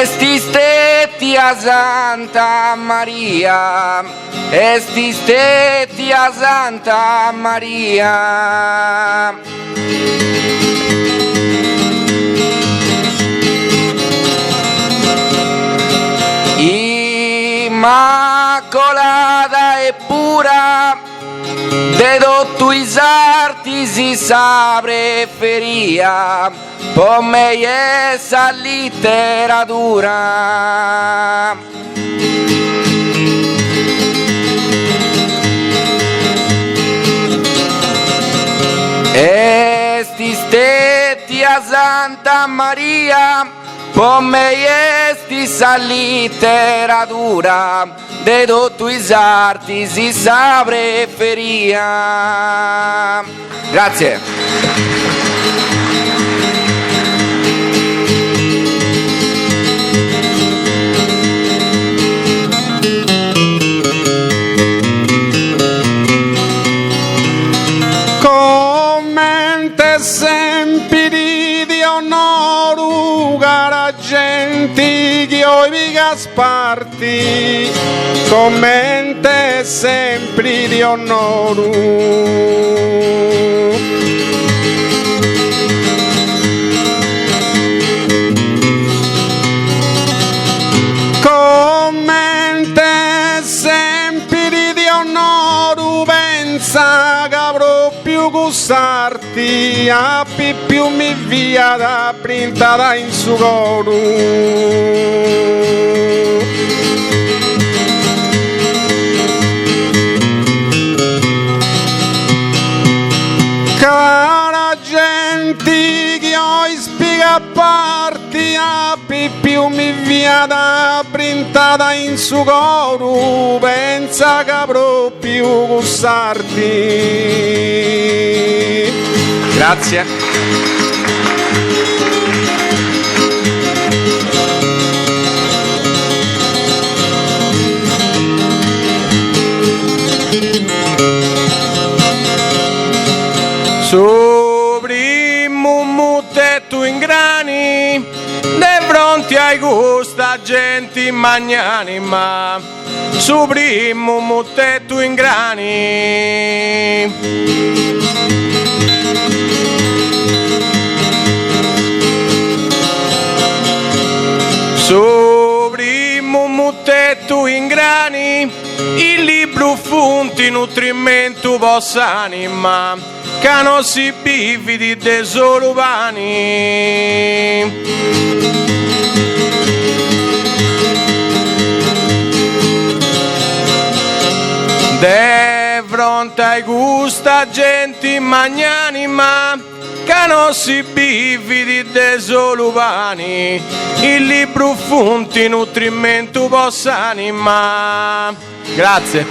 Estiste a Santa Maria, estiste a Santa Maria. Immacolata e pura, de tutti i sarti si sa preferia, per me essa letteratura. Estiste a Santa Maria, per me essa letteratura, de tutti i sarti si sa preferia. Grazie. Esempi di onoru, cara gente che oi Gasparti, commente sempre di onoru. Commente sempre di onoru, pensa che avrò più gustarti, a più mi via da printata in su coro. Cara gente che ho spiega a parti, a più mi via da printata in su coro, pensa che avrò più gustarti. Grazie. Soprimo mutetto in grani, de fronte ai gusta gente magnanima. Soprimo mutetto in grani. Soprimo mutetto in grani, il libro funti nutrimento vostra anima, che non si bividi de solo pani. De fronte ai gusta gente magnanima, che non si bividi de solo pani, il libro funti nutrimento vostra anima. Grazie.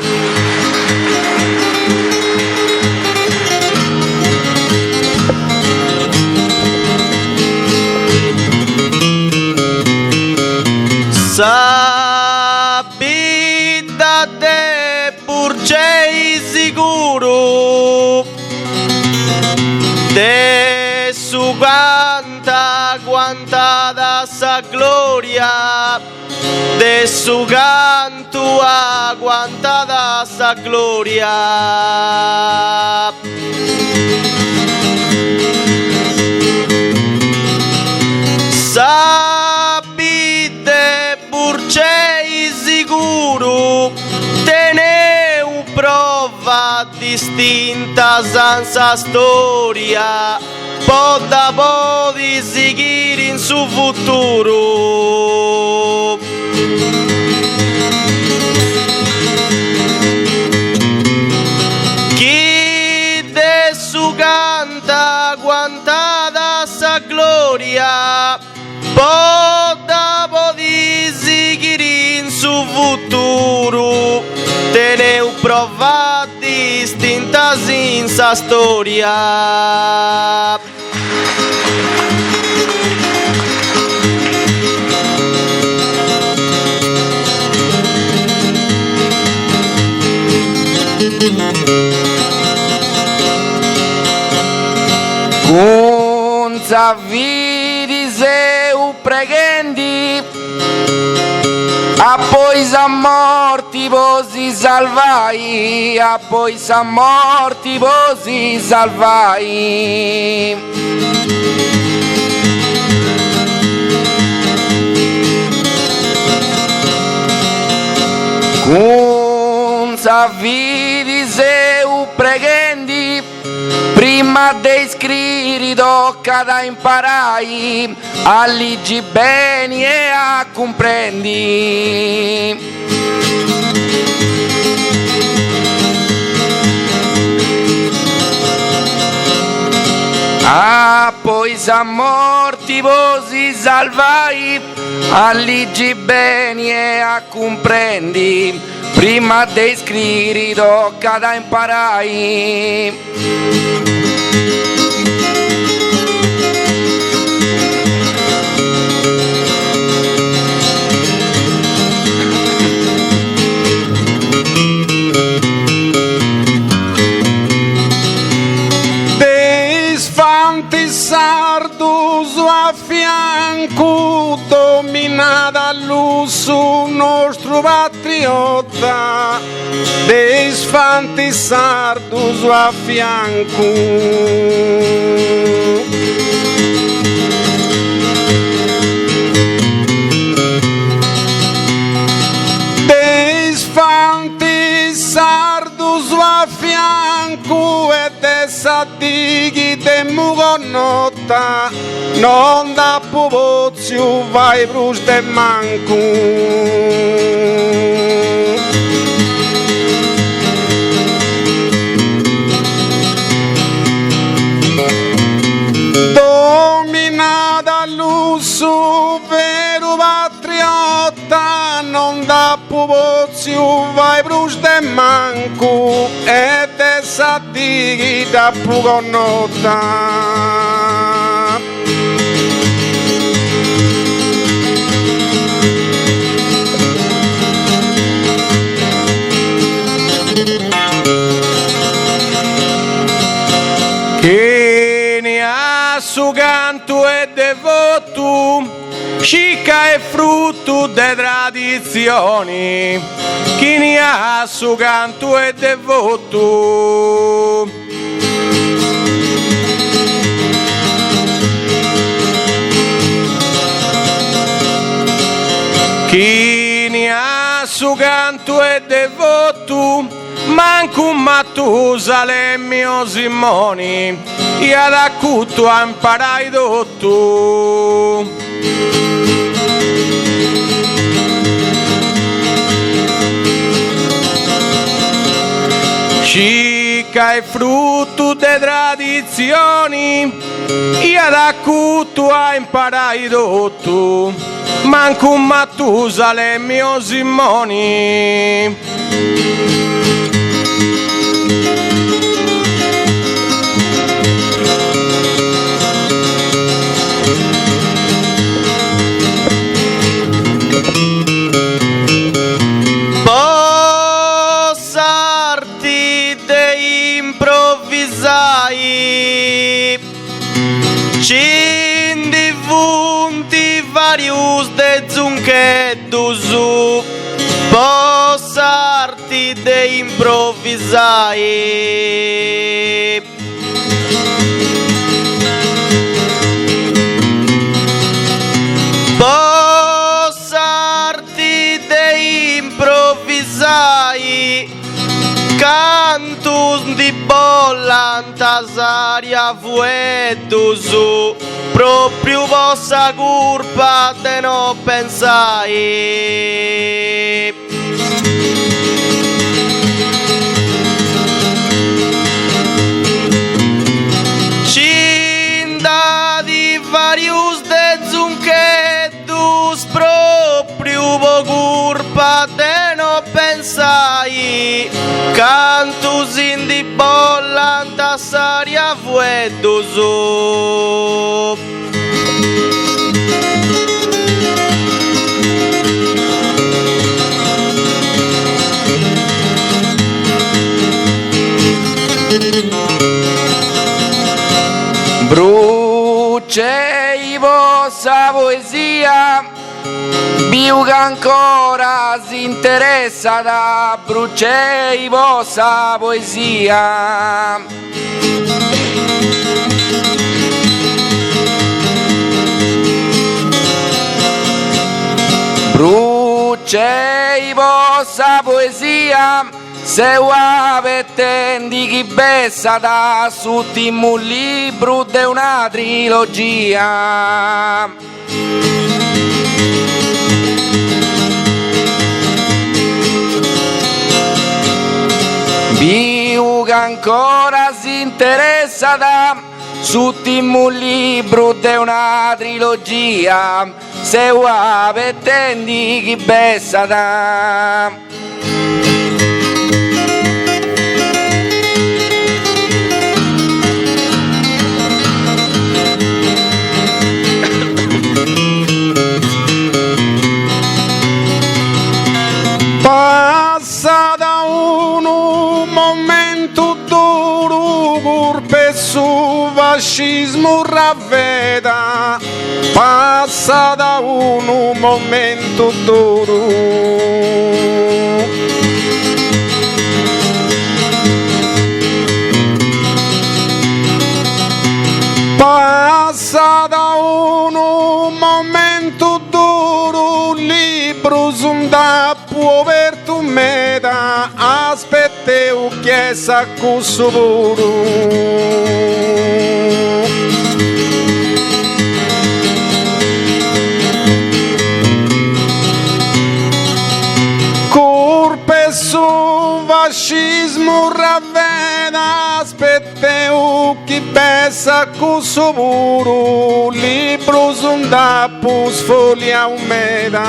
Sabida de purcei sicuro, de su guantata sa gloria, de su canto aguantada sa gloria. Sabide purcei sicuro, teneu prova distinta senza storia, poda podi seguire in su futuro. Chi de su canta guantata sa gloria, poda podi seguire in su futuro, teneu prova distinta senza storia. Con vidi se preghendi a poi san morti vosi salvai, a poi san morti vosi salvai. Con sa vidi se u preghendi, prima de iscriri tocca da imparai, a ligi beni e a comprendi. Ah, poi sa morti vosi salvai, alligi beni e a comprendi, prima de iscriri tocca da imparai. Sardus a fianco dominata l'uso nostro patriota, dei sfanti sardus a fianco. Dei sfanti sardus a fianco e dessa dighi de mugonota, non da povozio vai brus de manco. Dominata l'uso vero patriota, non da povozio vai brus de manco, ed essa dighi da pugonota. Chi ne ha su canto e devoto, cicca è frutto de tradizioni. Chi ne ha su canto e devoto, chi ne ha su canto e devoto, manco Mattusalemme o Simoni, e ad acutto a imparai dotto. Cicca è frutto de tradizioni, e ad acutto a imparai dotto, manco Mattusalemme o Simoni. Cindi vunti varius de zuncheddusu, possarti de improvvisai. Possarti de improvvisai, cantus di bollantas aria fueddusu, proprio vostra curpa te no pensai. Cinda di varius de zuncheddus, proprio vo curpa te no pensai, cantus in di bollantas aria fueddusu. Bruce i vostra poesia, più che ancora ancora si interessa da bruciei vostra poesia. Bruciei vostra poesia, se avete chi bessa da suttimo libro de una trilogia. Più che ancora si interessa da suttimo libro de una trilogia, se avete chi bessa da. Passa da un momento duro, curpe su fascismo ravveda. Passa da un momento duro. Passa da un momento duro, libro da poverto meta, aspetteu chiesa con sovoro. Curpe su fascismo ravveda, aspetteu chi bessa con sovoro, libro da pus foglia umeda.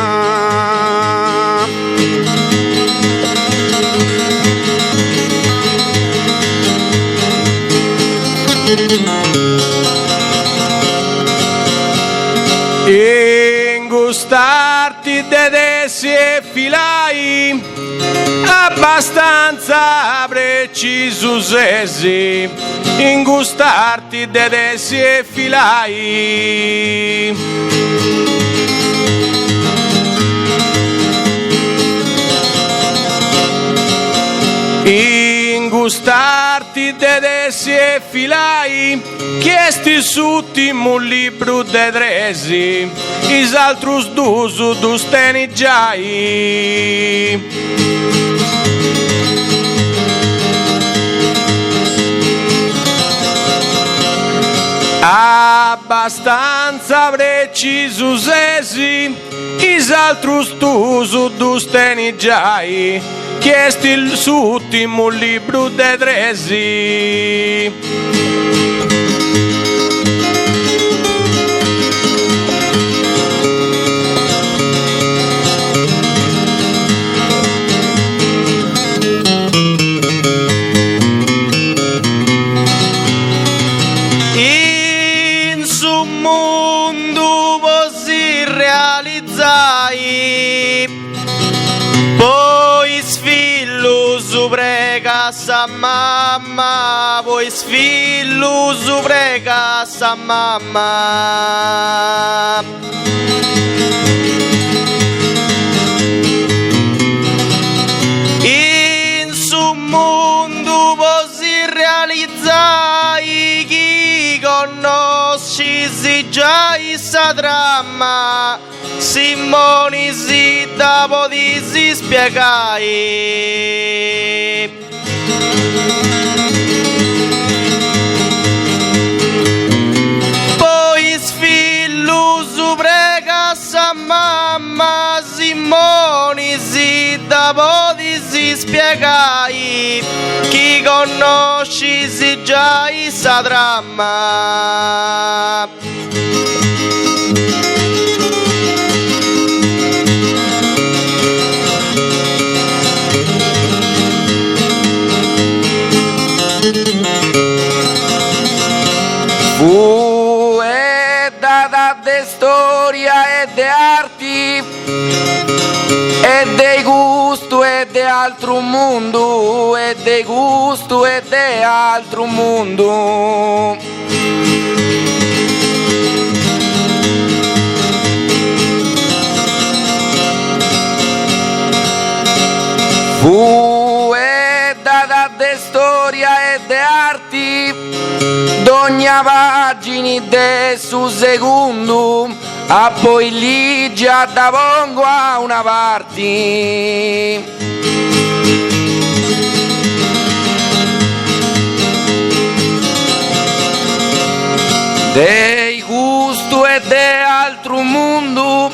Ingustarti dedessi e filai abbastanza preciso sesi. Ingustarti dedessi e filai ingustarti dedessi e filai, chiesti suttimo libro de dresi, is altrus dusu dus teni giai. Abbastanza preciso sesi, is altrus dusu dus teni giai. Chiesti il suttimo libro de dresi. In su mondo così realizzai, poi sfillo su prega sa mamma, poi sfillo su prega sa mamma. In su mondo così realizzai, chi conosci si già sa dramma, Simoni si da potisi spiegai. Poi sfillo su prega sa mamma, Simoni si da potisi spiegai, chi conosci si già sa dramma. È data de storia e de arti e de gusto e de altro mondo, e de gusto e de altro mondo. Fu e data de storia e de arti, d'ogni pagina de su secondo, a poi lì già da pongo a una parte. Dei gusto e de altro mondo,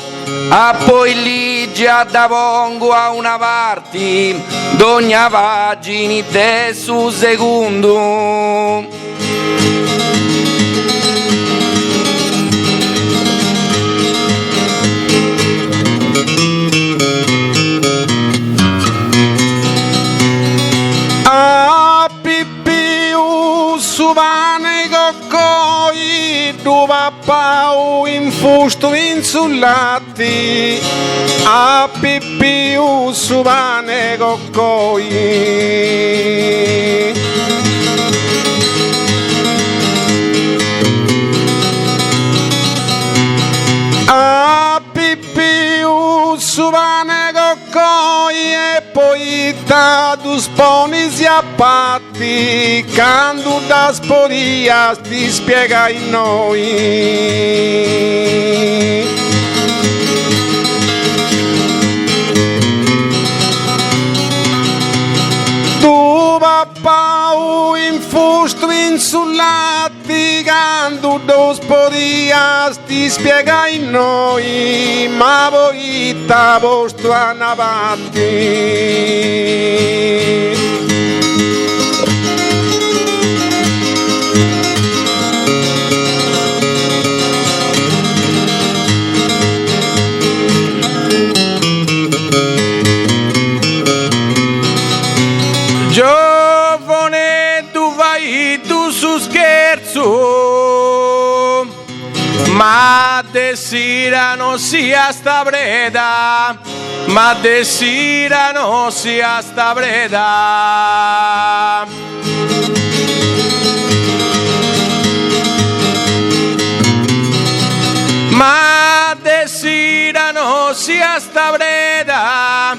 a poi lì già da pongo a una parte, d'ogni pagina de su secondo. A pippiu su pane coccoi, du pappau in fusto insullati. A pippiu su pane coccoi. A pippiu su pane coccoi e poi da tu sponi si appatti, quando da sporia ti spiega in noi. Tu pappau in fusto insullati, quando da sporia ti spiega in noi, ma poi ta posto a navatti. Giovane, tu vai tu su scherzo, ma de sera non sia sta breda, ma de sera non sia sta breda. Ma de sera non sia sta breda,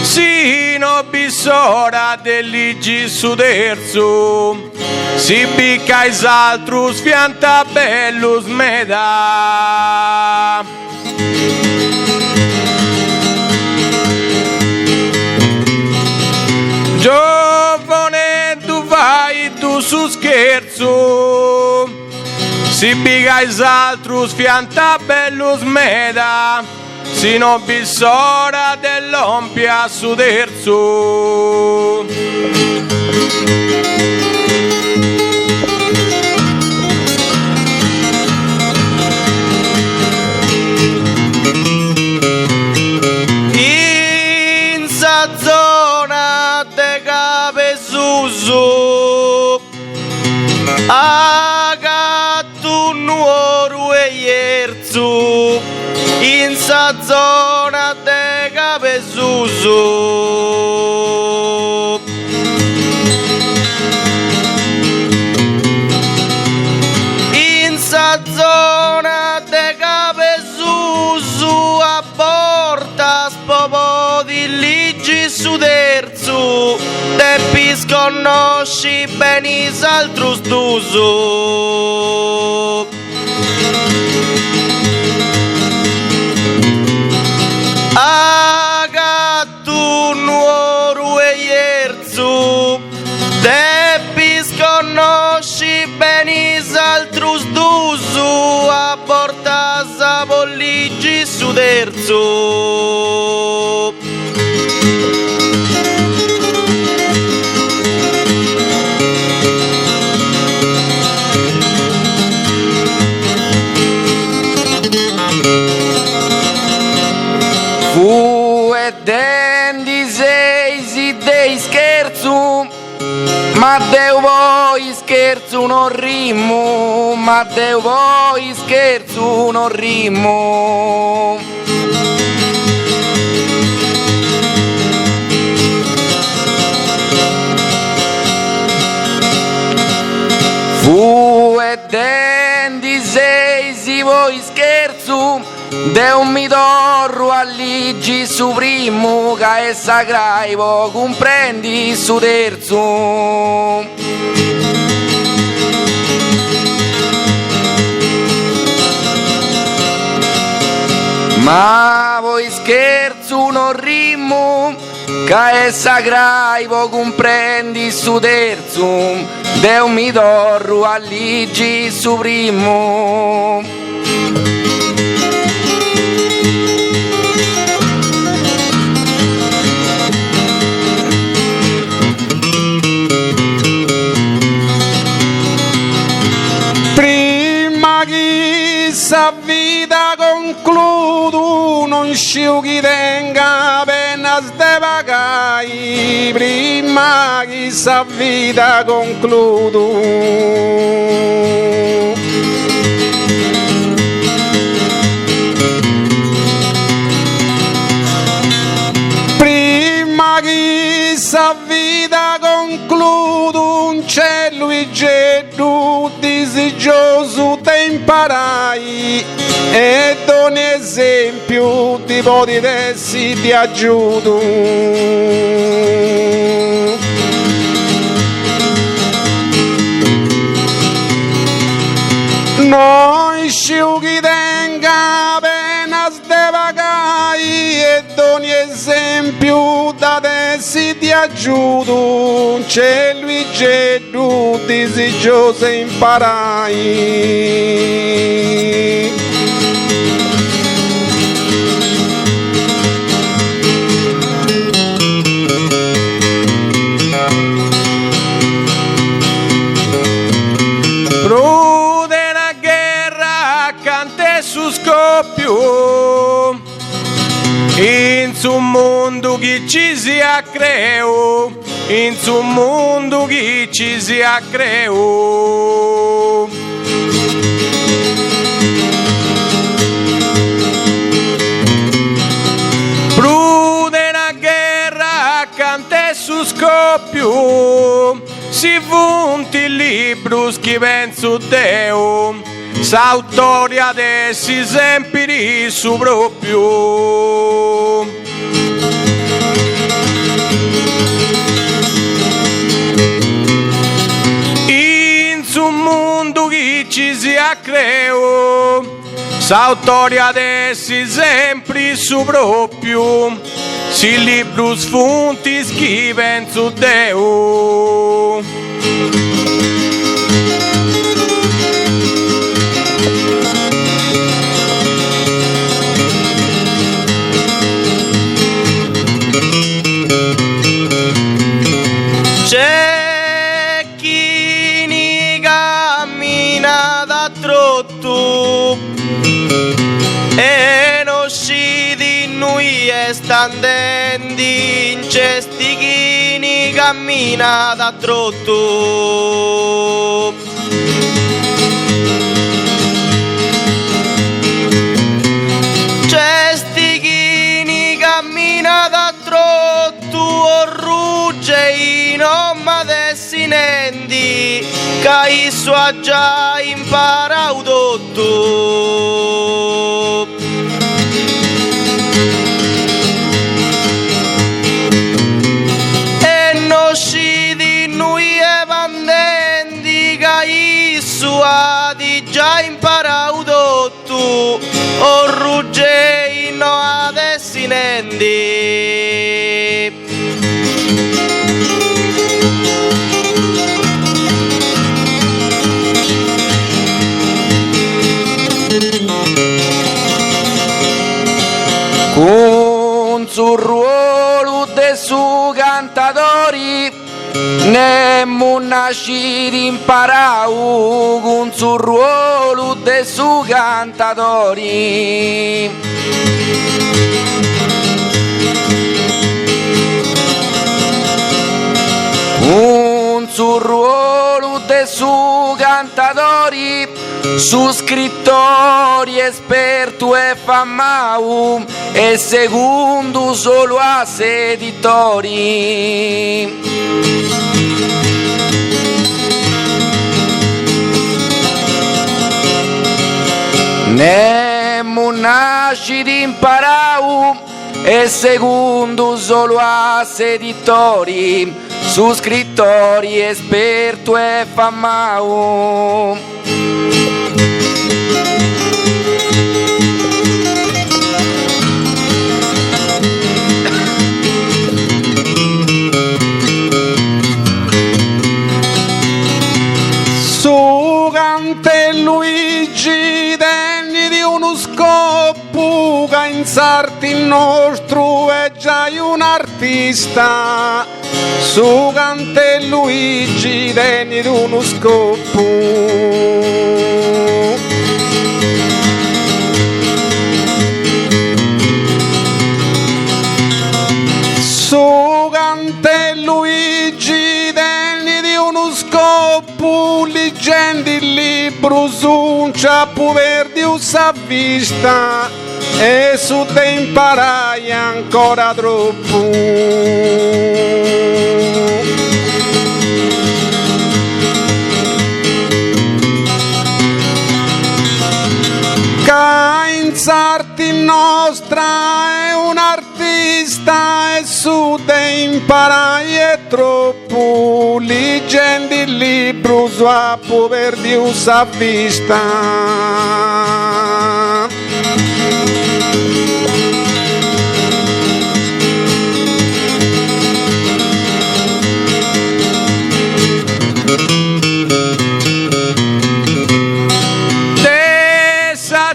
sino bisora dell'igi su terzo, si bicca is altrus fianta bellus meda. Giovane, tu vai tu su scherzo, si bicca is altrus fianta bellus meda, sino bisora dell'ompia su terzo. In sa zona de Capesuso, a gatto nuoru e ierzu, in sa zona de Capesuso. In sa zona de Capesuso, a porta spopo di ligi su terzo, te pis conosci bene s'altrus d'uso. A gatto nuoru e ierzu, te pis conosci bene s'altrus d'uso, a porta sa polligi su terzo. Fu e dendi sei dei scherzo, ma deu voi scherzo non rimo, ma deu voi scherzo non rimo. Fu e dendi sei voi scherzo, de un midorro all'igi su primo che è sacraivo, comprendi su terzo. Ma voi scherzo non rimmo, che è sacraivo, comprendi su terzo, deu mi dorro alligi su primo. Prima che sa vita concludo, non sciu chi tenga pena sdevagai. Prima che sa vita concludo. Prima che sa vita concludo, un cielo e geddu disigioso te imparai e doni esempio di podi dessi ti aiuto. Noi sciughi tenga pena sdevagai e doni esempio da dessi ti aiuto. Cielo e geddu disigioso imparai. Scoppio in un mondo che ci si accreu, in un mondo che ci si accreu. Prude una guerra accanto su scoppio, si funti libri che penso Deo. S'autoria dessi sempre su proprio. In un mondo che ci si accreu, s'autoria dessi sempre su proprio. Si libri sfunti schiven su Deo. C'è chi ni cammina da trotto e non si di noi e standendi in cesti chi ni cammina da trotto. Cesti chi ni cammina da trotto o rugge non ma desinendi che isso ha già imparato tutto. E non si di noi evandendi che isso ha già imparato tutto o rugge non ha desinendi. Con su ruolo de su cantatori nemmo nasciti imparau con su ruolo de su cantatori. Con su ruolo de su cantatori, su scrittori esperto e famau e secondo solo a seditori. Nemmo nasciti imparau e secondo solo a seditori, su scrittori esperto e famao. Su cante Luigi degni di uno scoppo che in sarti nostro è già un artista. Su cante Luigi degni di uno scoppo. Su cante Luigi degni di uno scoppo, leggendo il libro su un ciappo verde usa vista e su te imparai ancora troppo. Che in sarti nostra è un artista e su te imparai è troppo, leggendo il libro su a pover di usa vista.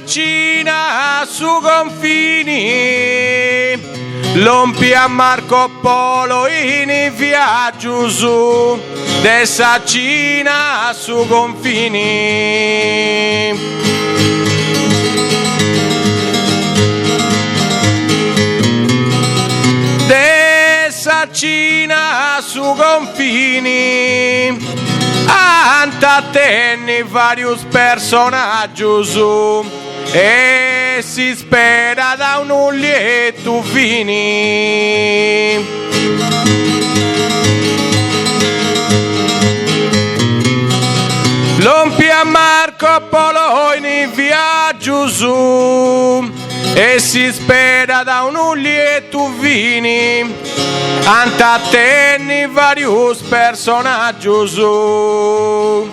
Cina su confini, l'ompi a Marco Polo in viaggio su, dessa Cina su confini. Dessa Cina su confini, antatenni varios personaggi su, e si spera da un lieto fini. L'ompi a Marco Polo in viaggio su, e si spera da un lieto fini. Antatenni varios personaggi su.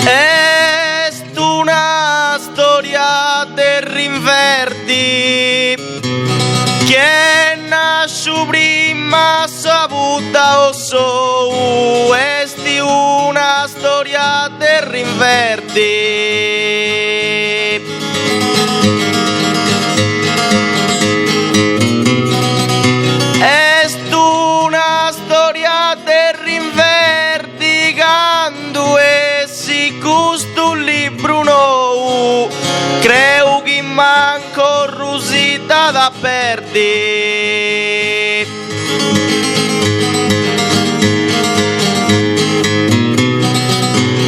Est una storia de rinverdi che nasce prima saputa o so. Esti una storia de rinverdi. Est una storia de rinverdi quando essi custo libro nou, creo che manco rusita da perdi.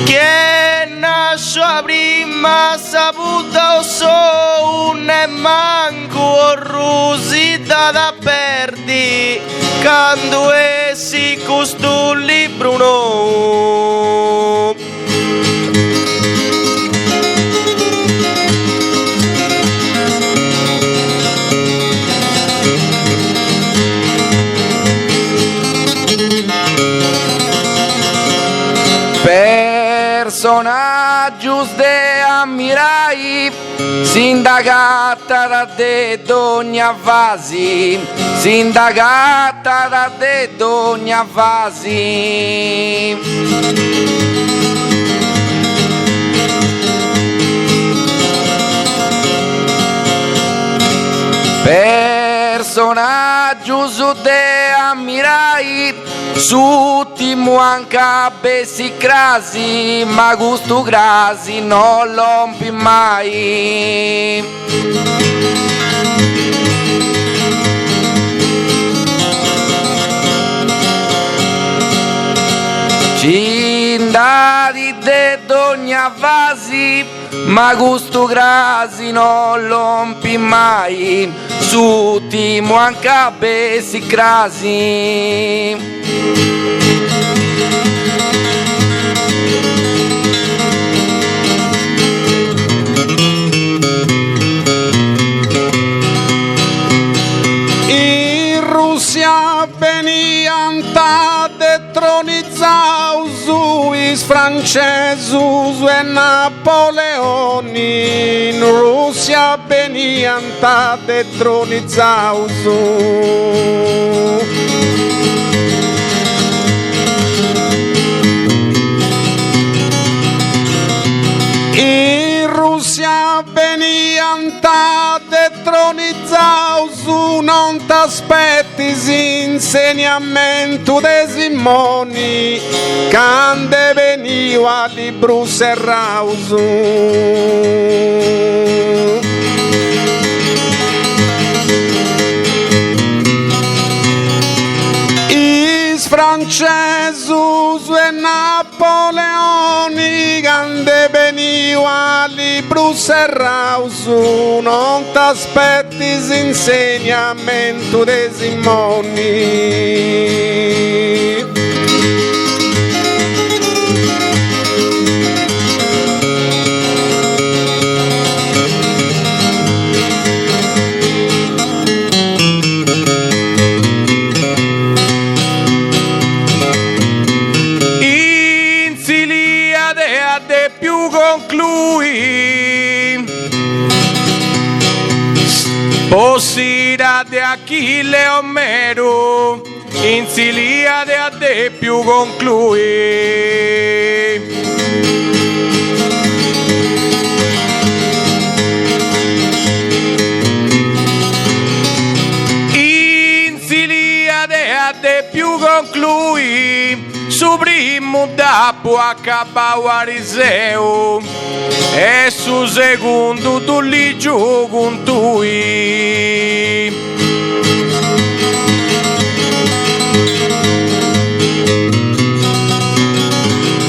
Che nasce a prima saputa o so, ne manco rusita da perdi quando essi custo libro nou. Personaggios de ammirai, sindacata da de dogna vasi, sindacata da de dogna vasi. Personaggios de ammirai, suttimo anche bessi crasi, ma gusto grasi non l'ompi mai. Ci Cindati de dogna vasi, ma gusto grasi non lompi mai, su timo anche besi crasi. Venian ta detronizzaus is francesus e Napoleoni, in Russia venian ta detronizzaus. In Russia venian ta detronizzaus, non t'aspettis insegnamento de Simoni, cande veniu a libru serraus. Is francesus e Napoleoni, cande veniu a libru serraus, non t'aspettis insegnamento de Simoni. Possirate Achille Omero, in Siliade a te più conclui. In Siliade a te più conclui, su primo dopo accabau Ariseu, e su secondo tu li giù con tui.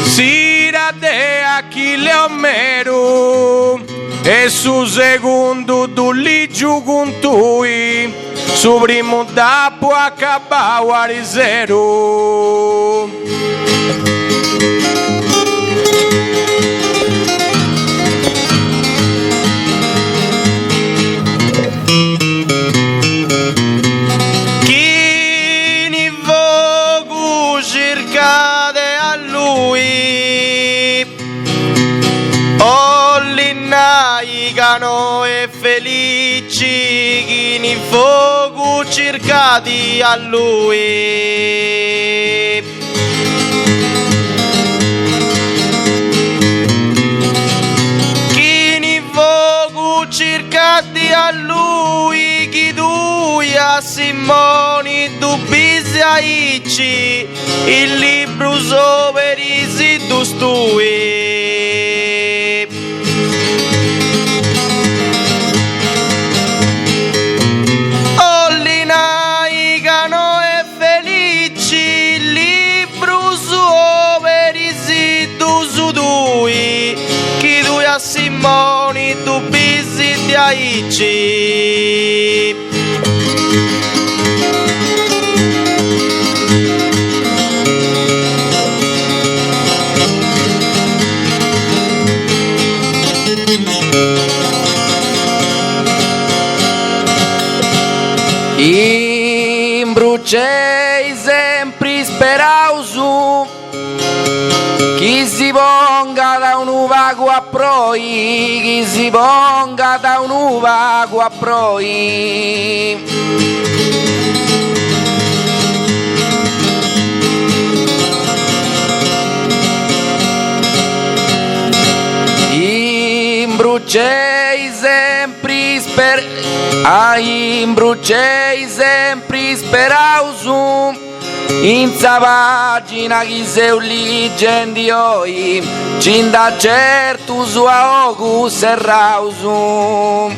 Sira de Achille Omero, e su secondo tu li giù con tui, su primo dopo accabau Ariseu. E felici chi in fuoco cercati a lui. Chi in fuoco cercati a lui, chi tu a Simoni dubisi a Icci, il libro soverisi tu stui. Simoni tu bisi di Aici. Imbrucei sempre sperausu, chi si ponga da un vago a proi, chi si ponga da un vago a proi. Imbrucei sempre imbrucei sempre sperausu, in sa pagina chi se leggendi oi, cinda certo sua ogu serrausu.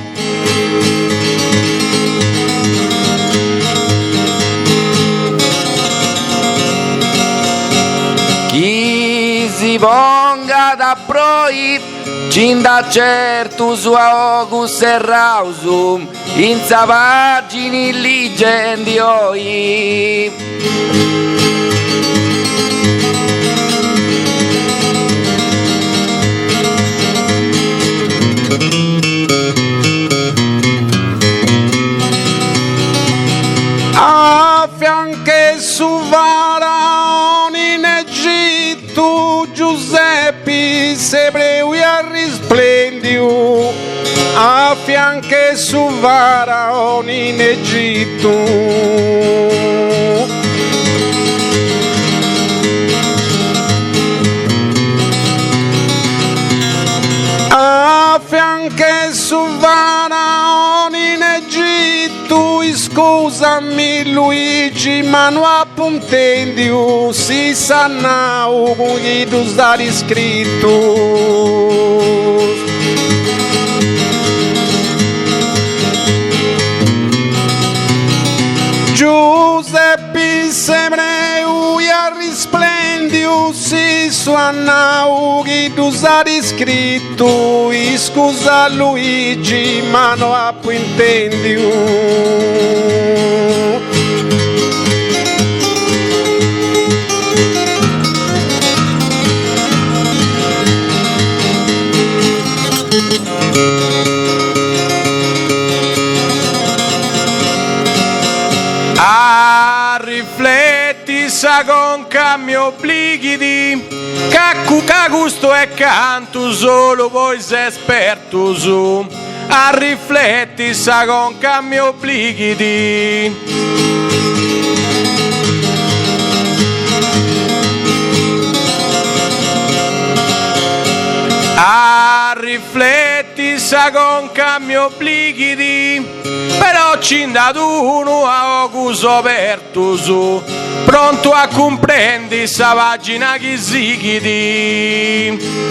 Chi si ponga da proi, cinda certo sua August e Rausum, in sa pagini ligendi oi. A fianche su Faraon in Egitto Giuseppe Sebreu a risplendiu. A fianche su Faraon in Egitto. A fianche su Faraon in Egitto, scusami Luigi, ma non appuntendio, si sanno con chi tu stai scritto. Giuseppe Sebreu a risplendiu, si suonau chi tu sei scritto, scusa Luigi, ma non appuntendiu. A rifletti sa con mi obblighi di caccuca gusto e canto solo voi sei esperto su. A rifletti sa con mi obblighi di a rifletti sa con mi obblighi di però cindato uno a ocuso aperto su pronto a comprendi sa pagina chi si chiedi.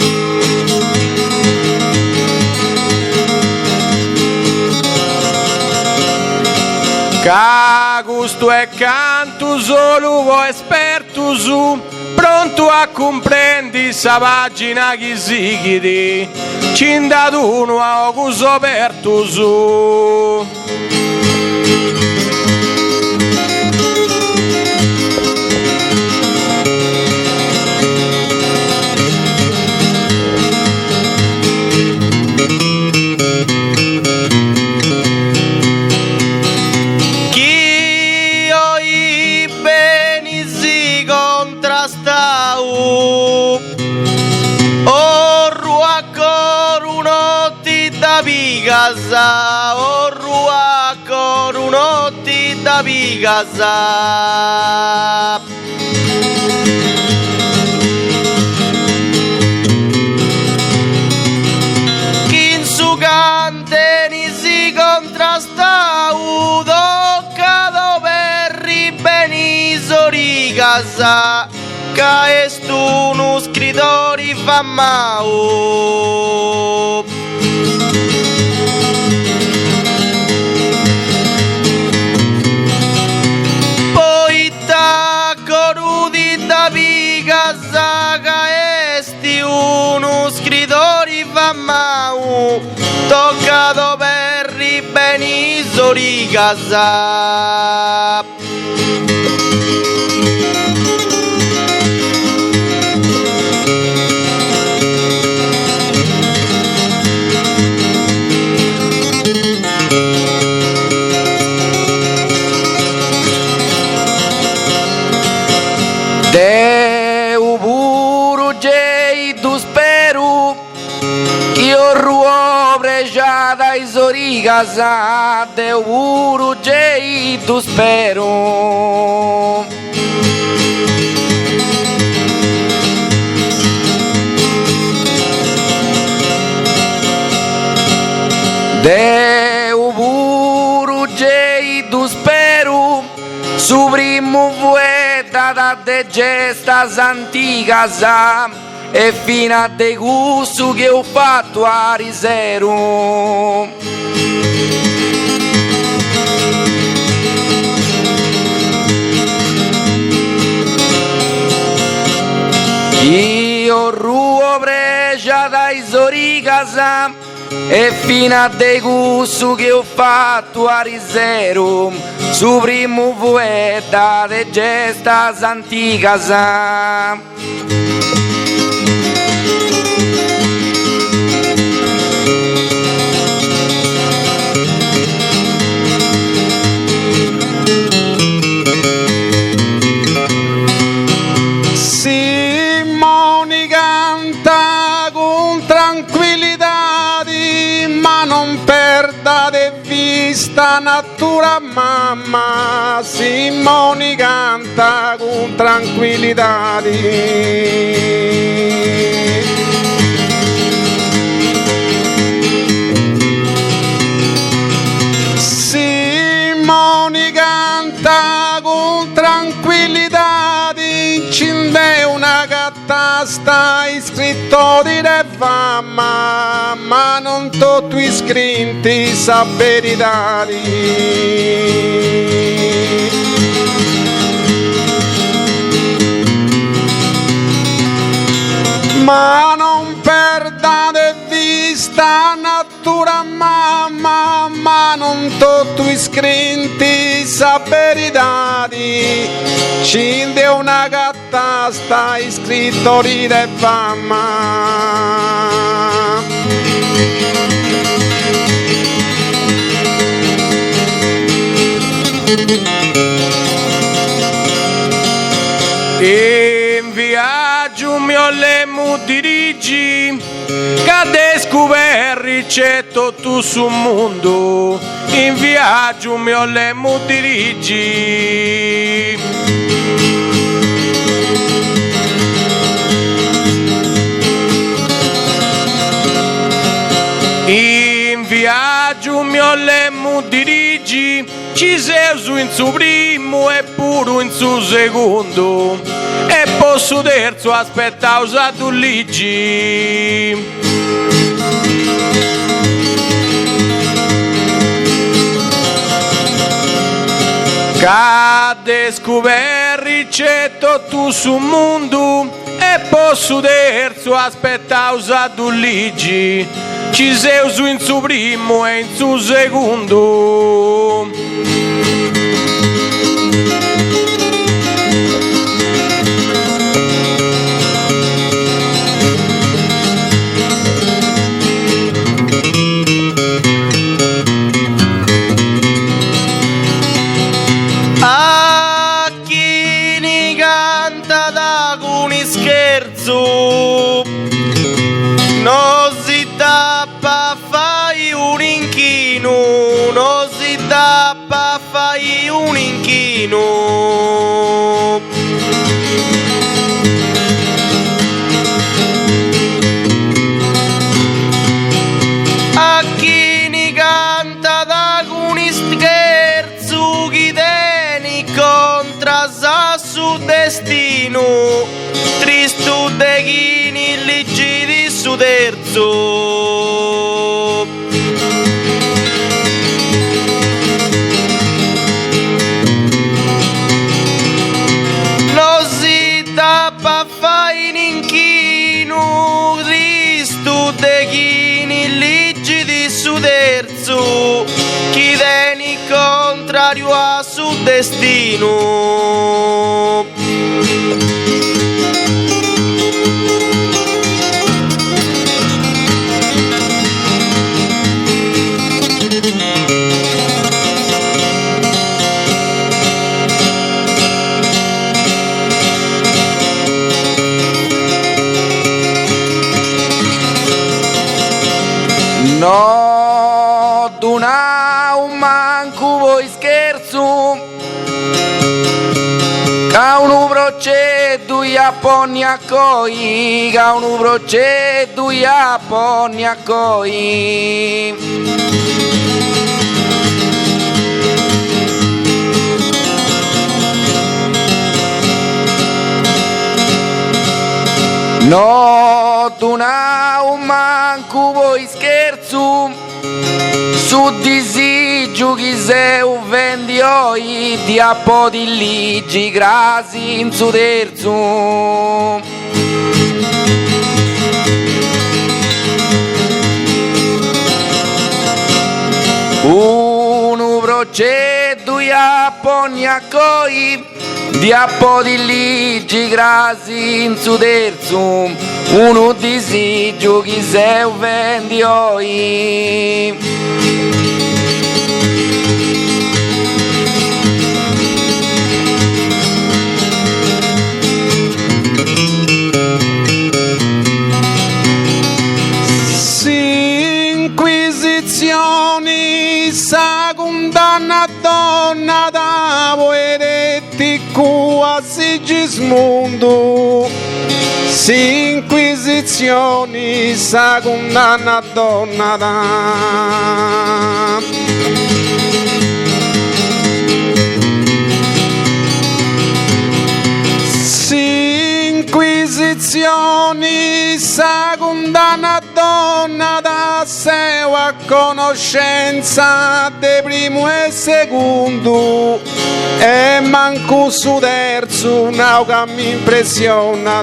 Ca gusto e canto solo voi esperto su pronto a comprendi sa pagina chi si chiedi. Cindato uno a ocuso aperto su. Pigasa, o rua con unotti da Pigasa. Chi in su canteni si contrasta, toccato per ribenisori casa, che est uno scrittori famau. Uno scrittori famau toccato per ribenisori casa. Deu puro jeito spero che o ruo pregiata i sori casa. Deu puro jeito spero. Deu puro jeito spero su primo vueta da de gestas antigas e fino a de gusto che ho fatto a risero. Io ruo precia dai soricasa e fino a dei gusto che ho fatto a risero su primo poeta de gesta anticasa. Simoni canta con tranquillità, ma non perda di vista natura mamma. Simoni canta con tranquillità. Simoni canta con tranquillità, incinde una gatta stai scritto di fama, ma non tutti iscritti sa verità. Ma non perda di vista natura mamma, ma non tutti iscritti sa verità. Cinde una gatta sta iscritto di fama. In viaggio mio lemu dirigi, che scopri c'è tutto sul mondo. In viaggio mio lemu dirigi. In viaggio mio lemu dirigi, ci sei su in suo primo e pure in suo secondo, e posso terzo aspetta usato ligi. Cade scopri c'è tutto sul mondo, e posso terzo aspetta usato ligi. Ci sei su in suo primo e in suo secondo. A chi ni canta da con scherzo, non si tappa fai un inchino, non si tappa fai un inchino. A chi ni canta da con scherzo, chi teni contra sa su destino, tristo de chi ni leggi di su terzo. Non si tappa fai in inchino, tristo de chi ni leggi di su terzo, chi teni contrario a su destino. No, duna un manco voi scherzo, ca un proceddu a ponni a coi, ca un proceddu a ponni a coi. No, duna un manco voi scherzo, su disigio chi se vendi oi di a po' di ligi grasi in su terzo. dogna coi di appodilligi grasi in su terzo uno disigio chi se vendi oi. Inquisizioni sa condanna donna da poeretti a Sigismondo. Si inquisizioni sa condanna donna da inquisizioni sa condanna donna da seu a conoscenza de primo e secondo e manco su terzo nauca mi impressiona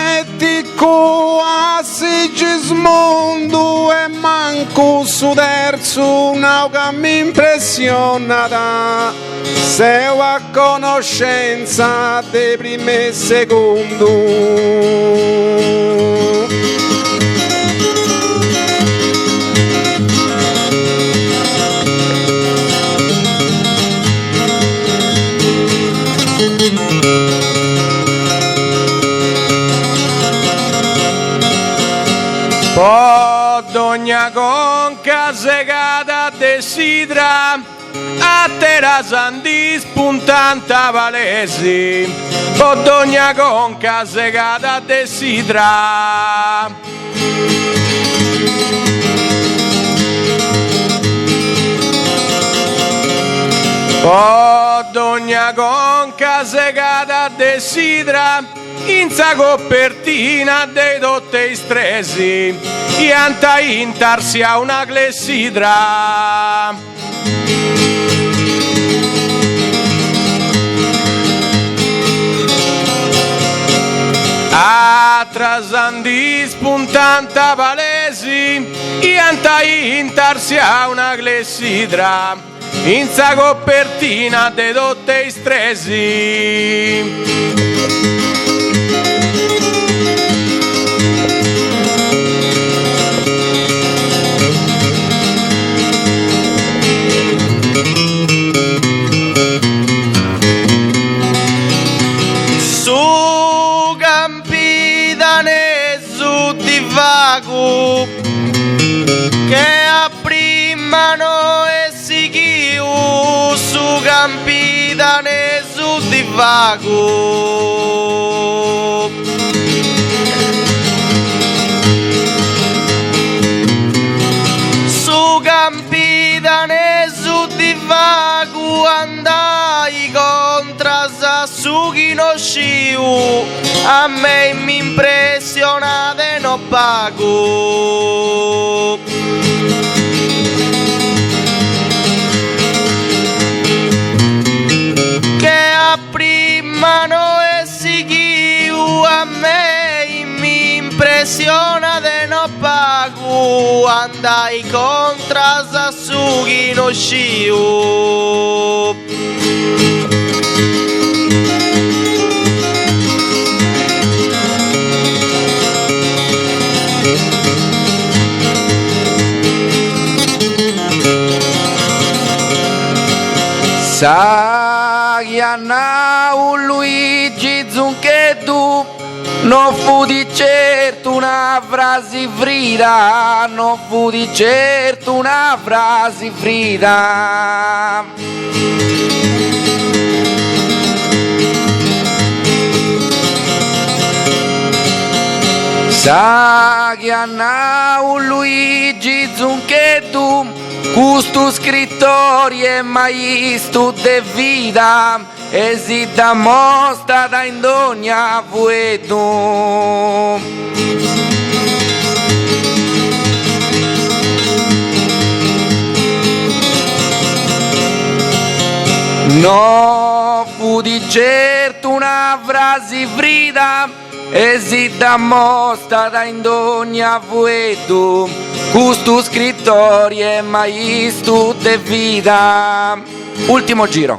poeretico a Sigismondo e manco su terzo nauca mi impressiona seu a conoscenza de primo e secondo. Po dogna conca segata desidera a terra sandi spuntanta valesi. Po dogna conca segata desidera po dogna conca segata desidera in sa copertina dei dotte stresi e anta intarsi a una clessidra a trasandi spuntanta palesi e anta intarsi a una clessidra in sa copertina dei dotte stresi. Che apprimano e si chiu su campidane su divago su campidane su divago andai contra su chi non sciu a me mi impressiona de non pago che apprimano e si chiu a me mi impressiona de non pago andai contra su chi non sciu. Sagiana un Luigi Zunchedu non fu di certo una frase frida, non fu di certo una frase frida. Sagiana un Luigi Zunchedu questo scrittore è maestro de vita e si dimostra da in ogni vuoto. No fu di certo una frase frida e si da mostrata in ogni avvueto, questo scrittore è maestro de vita. Ultimo giro.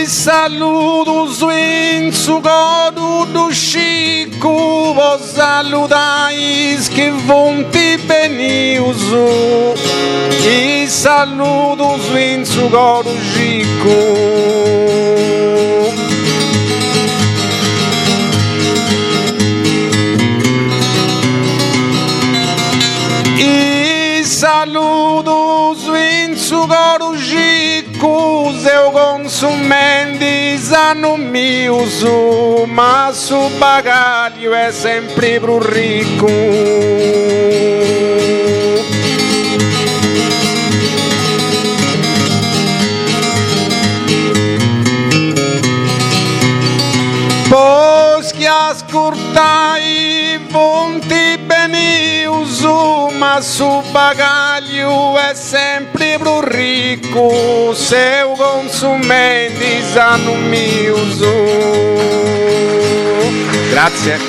Saluto in su codu do Chico, vos salutais che vonti beniuso. E saluto in su codu Chico. E saluto in su codu Chico, seu consumenti sanno mi uso, ma su bagaglio è sempre più ricco. Poi che ascoltai vonti bene uso, ma su bagaglio è sempre più ricco, se i consumenti sanno mi uso. Grazie.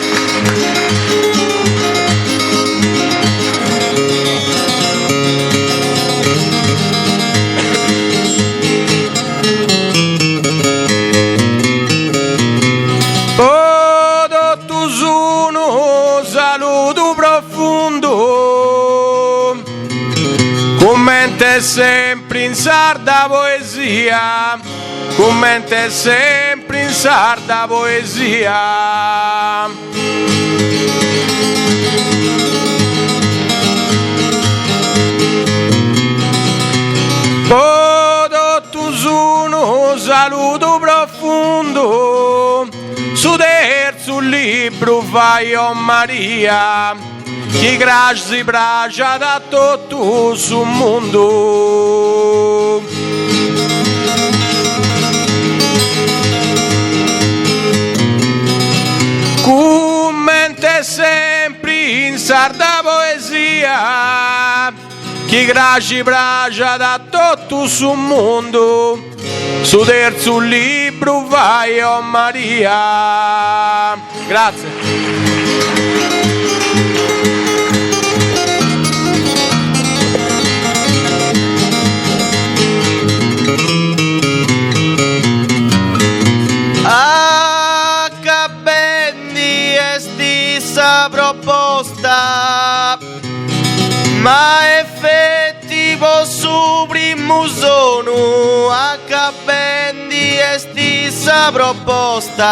Commenta sempre in sarda poesia, commenta sempre in sarda poesia. Podo tu sono saluto profondo, su terzo libro vai o Maria. Chi grazie bracia da tutto sul mondo. Commenta sempre in sarda poesia. Chi grazie bracia da tutto sul mondo. Su terzo libro vai o Maria. Grazie. Proposta, ma effettivo su primo sono accabendi e stessa proposta.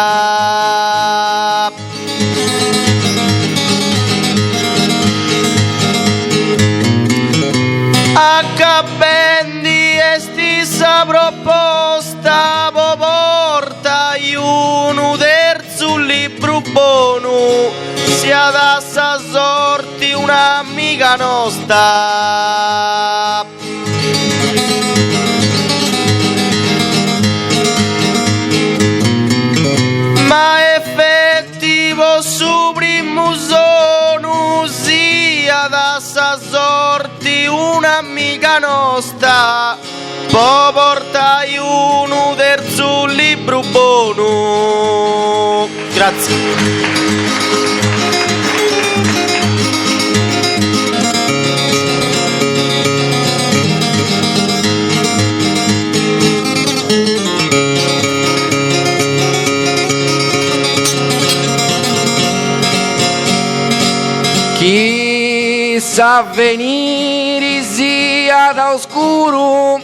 Accabendi e stessa proposta, porta uno terzo libro buono, sia da sa sorti un'amica nostra. Ma effettivo su primo sono, sia da sa sorti un'amica nostra. Poi portai uno terzo libro buono. Grazie. Chi sa venire sia da oscuro,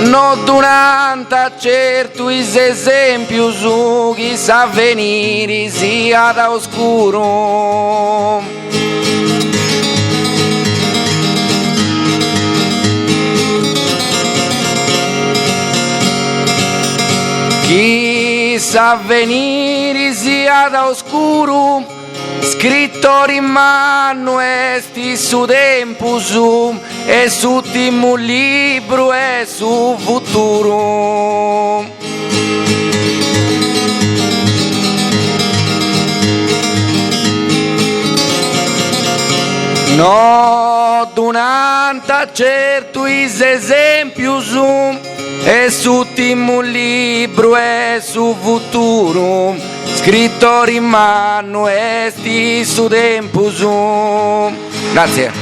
non durante certo esempio su chi sa venire sia da oscuro. Chi sa venire sia da oscuro, scritto in mano esti su tempo su e su timmu libro e su futuro. No, dunanta certo is esempius e su un libro e su futuro scritto in mano esti su tempus. Grazie.